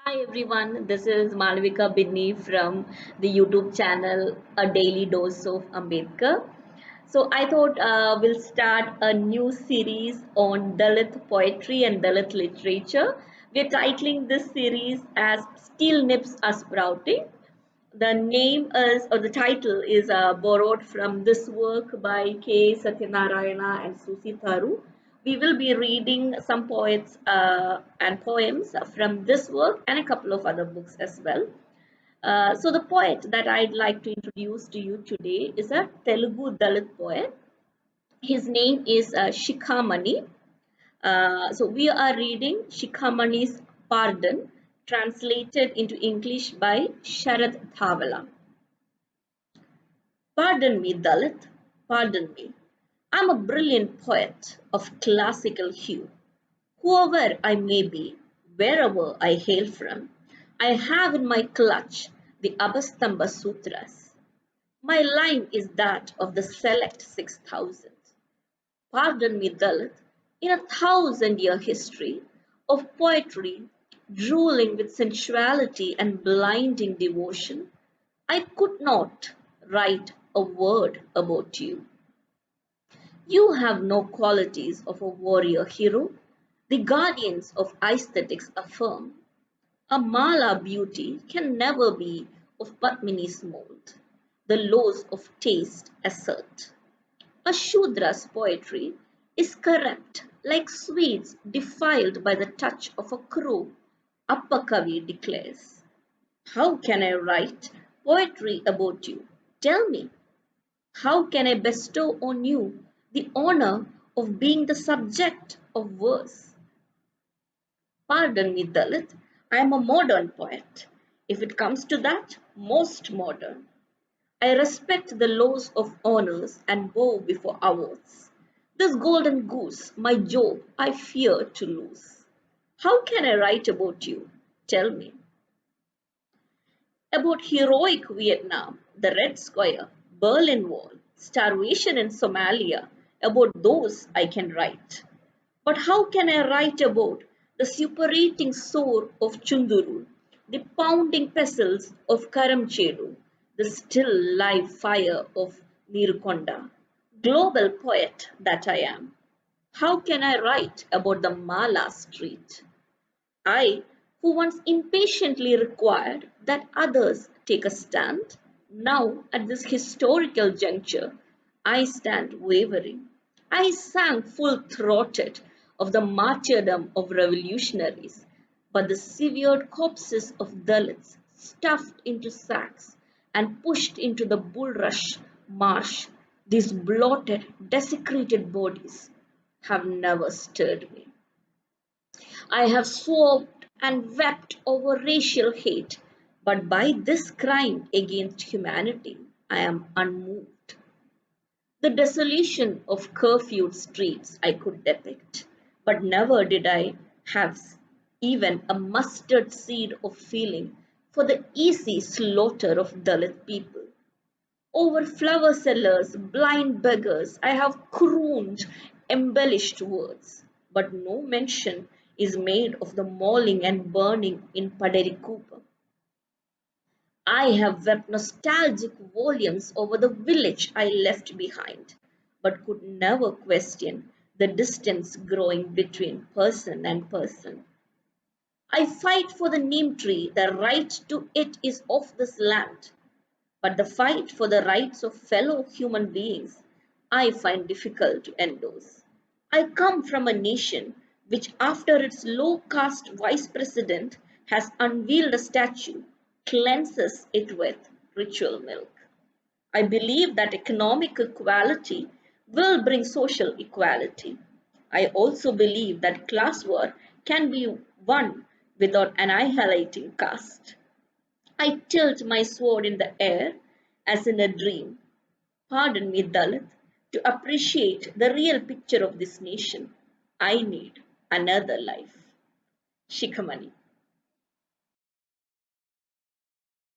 Hi everyone, this is Malvika Bidni from the YouTube channel A Daily Dose of Ambedkar. So I thought we'll start a new series on Dalit poetry and Dalit literature. We're titling this series as Steel Nips Are Sprouting. The name is, or the title is borrowed from this work by K. Satyanarayana and Susi Tharu. We will be reading some poets and poems from this work and a couple of other books as well. So the poet that I'd like to introduce to you today is a Telugu Dalit poet. His name is Shikamani. So we are reading Shikamani's Pardon, translated into English by Sharad Thavala. Pardon me, Dalit, pardon me. I'm a brilliant poet of classical hue. Whoever I may be, wherever I hail from, I have in my clutch the Abhastamba Sutras. My line is that of the select 6,000. Pardon me, Dalit, in a 1,000-year history of poetry drooling with sensuality and blinding devotion, I could not write a word about you. You have no qualities of a warrior hero. The guardians of aesthetics affirm a Mala beauty can never be of Padmini's mold. The laws of taste assert. A Shudra's poetry is corrupt like sweets defiled by the touch of a crow, Appakavi declares. How can I write poetry about you? Tell me. How can I bestow on you the honor of being the subject of verse? Pardon me, Dalit, I am a modern poet. If it comes to that, most modern. I respect the laws of honors and bow before awards. This golden goose, my job, I fear to lose. How can I write about you? Tell me. About heroic Vietnam, the Red Square, Berlin Wall, starvation in Somalia, about those I can write. But how can I write about the suppurating soar of Chunduru, the pounding pestles of Karamchedu, the still live fire of Nirkonda? Global poet that I am. How can I write about the Mala Street? I, who once impatiently required that others take a stand, now at this historical juncture, I stand wavering. I sang full throated of the martyrdom of revolutionaries, but the severed corpses of Dalits stuffed into sacks and pushed into the bulrush marsh, these blotted, desecrated bodies have never stirred me. I have sobbed and wept over racial hate, but by this crime against humanity, I am unmoved. The desolation of curfewed streets I could depict, but never did I have even a mustard seed of feeling for the easy slaughter of Dalit people. Over flower sellers, blind beggars, I have crooned embellished words, but no mention is made of the mauling and burning in Paderikupa. I have wept nostalgic volumes over the village I left behind, but could never question the distance growing between person and person. I fight for the neem tree, the right to it is of this land, but the fight for the rights of fellow human beings I find difficult to endorse. I come from a nation which, after its low caste vice president has unveiled a statue, cleanses it with ritual milk. I believe that economic equality will bring social equality. I also believe that class war can be won without annihilating caste. I tilt my sword in the air as in a dream. Pardon me, Dalit, to appreciate the real picture of this nation. I need another life. Shikamani.